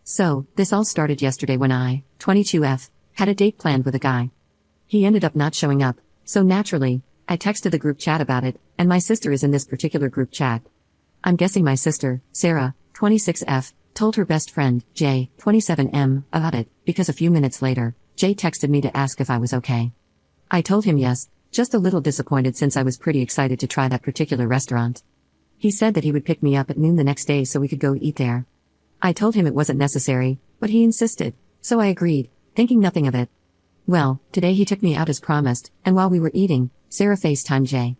So, this all started yesterday when I, 22F, had a date planned with a guy. He ended up not showing up, so naturally, I texted the group chat about it, and my sister is in this particular group chat. I'm guessing my sister, Sarah, 26F, told her best friend, Jay, 27M, about it, because a few minutes later, Jay texted me to ask if I was okay. I told him yes, just a little disappointed since I was pretty excited to try that particular restaurant. He said that he would pick me up at noon the next day so we could go eat there. I told him it wasn't necessary, but he insisted, so I agreed, thinking nothing of it. Well, today he took me out as promised, and while we were eating, Sarah FaceTimed Jay.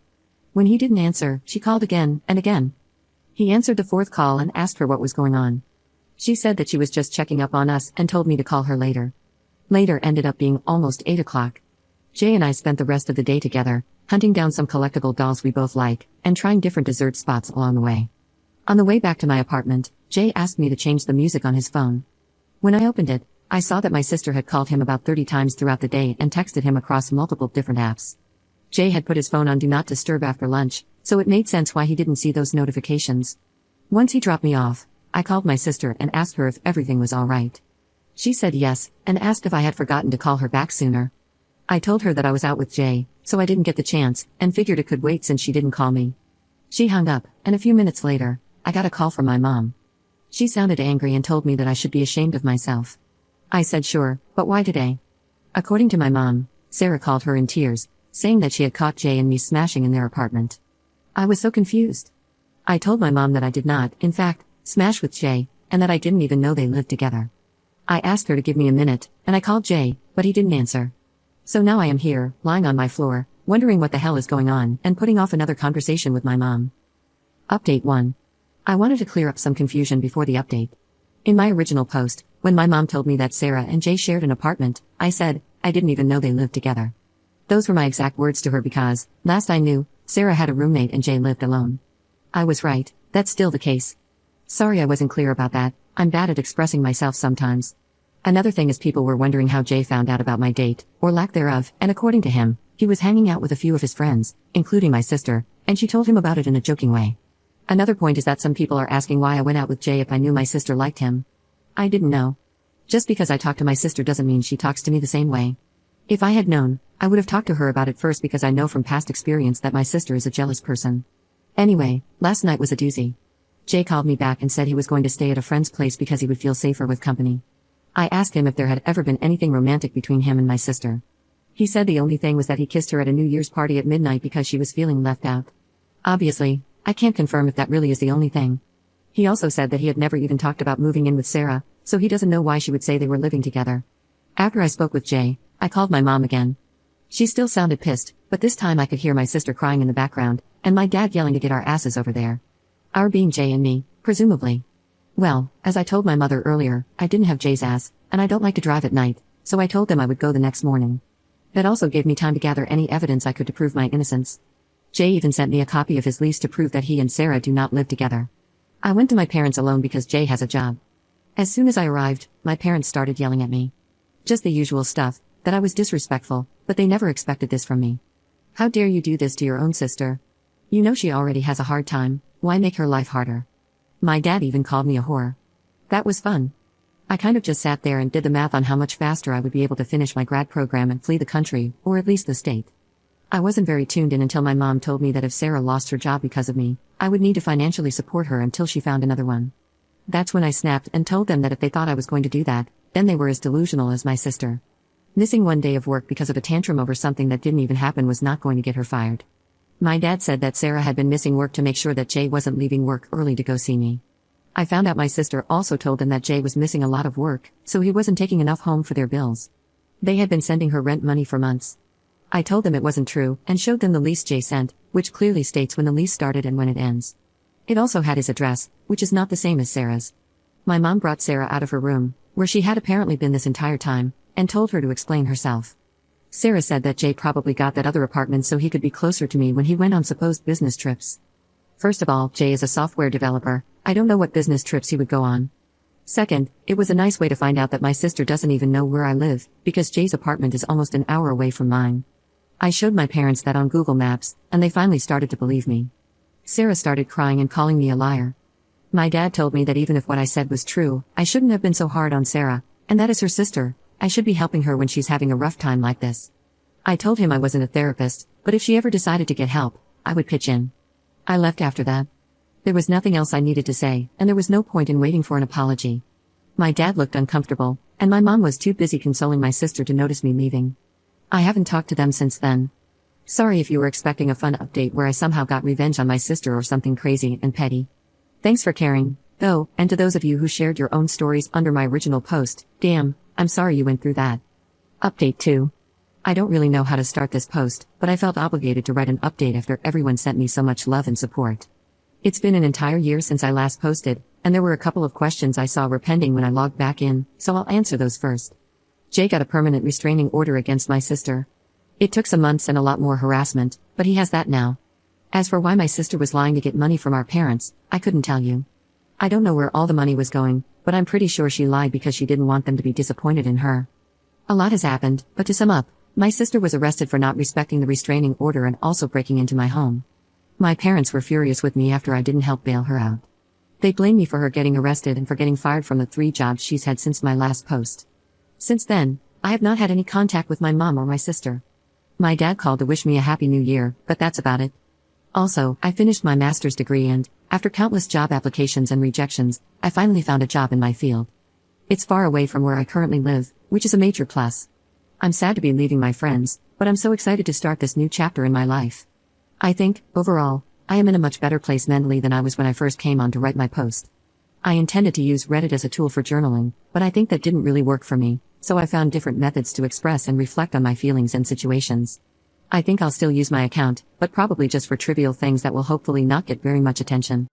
When he didn't answer, she called again and again. He answered the fourth call and asked her what was going on. She said that she was just checking up on us and told me to call her later. Later ended up being almost 8 o'clock. Jay and I spent the rest of the day together, hunting down some collectible dolls we both like, and trying different dessert spots along the way. On the way back to my apartment, Jay asked me to change the music on his phone. When I opened it, I saw that my sister had called him about 30 times throughout the day and texted him across multiple different apps. Jay had put his phone on Do Not Disturb after lunch, so it made sense why he didn't see those notifications. Once he dropped me off, I called my sister and asked her if everything was alright. She said yes, and asked if I had forgotten to call her back sooner. I told her that I was out with Jay, so I didn't get the chance, and figured it could wait since she didn't call me. She hung up, and a few minutes later, I got a call from my mom. She sounded angry and told me that I should be ashamed of myself. I said sure, but why today? According to my mom, Sarah called her in tears, saying that she had caught Jay and me smashing in their apartment. I was so confused. I told my mom that I did not, in fact, smash with Jay, and that I didn't even know they lived together. I asked her to give me a minute, and I called Jay, but he didn't answer. So now I am here, lying on my floor, wondering what the hell is going on, and putting off another conversation with my mom. Update 1. I wanted to clear up some confusion before the update. In my original post, when my mom told me that Sarah and Jay shared an apartment, I said, I didn't even know they lived together. Those were my exact words to her because, last I knew, Sarah had a roommate and Jay lived alone. I was right, that's still the case. Sorry I wasn't clear about that, I'm bad at expressing myself sometimes. Another thing is people were wondering how Jay found out about my date, or lack thereof, and according to him, he was hanging out with a few of his friends, including my sister, and she told him about it in a joking way. Another point is that some people are asking why I went out with Jay if I knew my sister liked him. I didn't know. Just because I talk to my sister doesn't mean she talks to me the same way. If I had known, I would have talked to her about it first because I know from past experience that my sister is a jealous person. Anyway, last night was a doozy. Jay called me back and said he was going to stay at a friend's place because he would feel safer with company. I asked him if there had ever been anything romantic between him and my sister. He said the only thing was that he kissed her at a New Year's party at midnight because she was feeling left out. Obviously, I can't confirm if that really is the only thing. He also said that he had never even talked about moving in with Sarah, so he doesn't know why she would say they were living together. After I spoke with Jay, I called my mom again. She still sounded pissed, but this time I could hear my sister crying in the background, and my dad yelling to get our asses over there. Our being Jay and me, presumably. Well, as I told my mother earlier, I didn't have Jay's ass, and I don't like to drive at night, so I told them I would go the next morning. That also gave me time to gather any evidence I could to prove my innocence. Jay even sent me a copy of his lease to prove that he and Sarah do not live together. I went to my parents alone because Jay has a job. As soon as I arrived, my parents started yelling at me. Just the usual stuff, that I was disrespectful, but they never expected this from me. How dare you do this to your own sister? You know she already has a hard time, why make her life harder? My dad even called me a whore. That was fun. I kind of just sat there and did the math on how much faster I would be able to finish my grad program and flee the country, or at least the state. I wasn't very tuned in until my mom told me that if Sarah lost her job because of me, I would need to financially support her until she found another one. That's when I snapped and told them that if they thought I was going to do that, then they were as delusional as my sister. Missing one day of work because of a tantrum over something that didn't even happen was not going to get her fired. My dad said that Sarah had been missing work to make sure that Jay wasn't leaving work early to go see me. I found out my sister also told them that Jay was missing a lot of work, so he wasn't taking enough home for their bills. They had been sending her rent money for months. I told them it wasn't true, and showed them the lease Jay sent, which clearly states when the lease started and when it ends. It also had his address, which is not the same as Sarah's. My mom brought Sarah out of her room, where she had apparently been this entire time, and told her to explain herself. Sarah said that Jay probably got that other apartment so he could be closer to me when he went on supposed business trips. First of all, Jay is a software developer, I don't know what business trips he would go on. Second, it was a nice way to find out that my sister doesn't even know where I live, because Jay's apartment is almost an hour away from mine. I showed my parents that on Google Maps, and they finally started to believe me. Sarah started crying and calling me a liar. My dad told me that even if what I said was true, I shouldn't have been so hard on Sarah, and that is her sister. I should be helping her when she's having a rough time like this. I told him I wasn't a therapist, but if she ever decided to get help, I would pitch in. I left after that. There was nothing else I needed to say, and there was no point in waiting for an apology. My dad looked uncomfortable, and my mom was too busy consoling my sister to notice me leaving. I haven't talked to them since then. Sorry if you were expecting a fun update where I somehow got revenge on my sister or something crazy and petty. Thanks for caring, though, and to those of you who shared your own stories under my original post, damn, I'm sorry you went through that. Update 2. I don't really know how to start this post, but I felt obligated to write an update after everyone sent me so much love and support. It's been an entire year since I last posted, and there were a couple of questions I saw were pending when I logged back in, so I'll answer those first. Jay got a permanent restraining order against my sister. It took some months and a lot more harassment, but he has that now. As for why my sister was lying to get money from our parents, I couldn't tell you. I don't know where all the money was going, but I'm pretty sure she lied because she didn't want them to be disappointed in her. A lot has happened, but to sum up, my sister was arrested for not respecting the restraining order and also breaking into my home. My parents were furious with me after I didn't help bail her out. They blame me for her getting arrested and for getting fired from the 3 jobs she's had since my last post. Since then, I have not had any contact with my mom or my sister. My dad called to wish me a happy new year, but that's about it. Also, I finished my master's degree and, after countless job applications and rejections, I finally found a job in my field. It's far away from where I currently live, which is a major plus. I'm sad to be leaving my friends, but I'm so excited to start this new chapter in my life. I think, overall, I am in a much better place mentally than I was when I first came on to write my post. I intended to use Reddit as a tool for journaling, but I think that didn't really work for me, so I found different methods to express and reflect on my feelings and situations. I think I'll still use my account, but probably just for trivial things that will hopefully not get very much attention.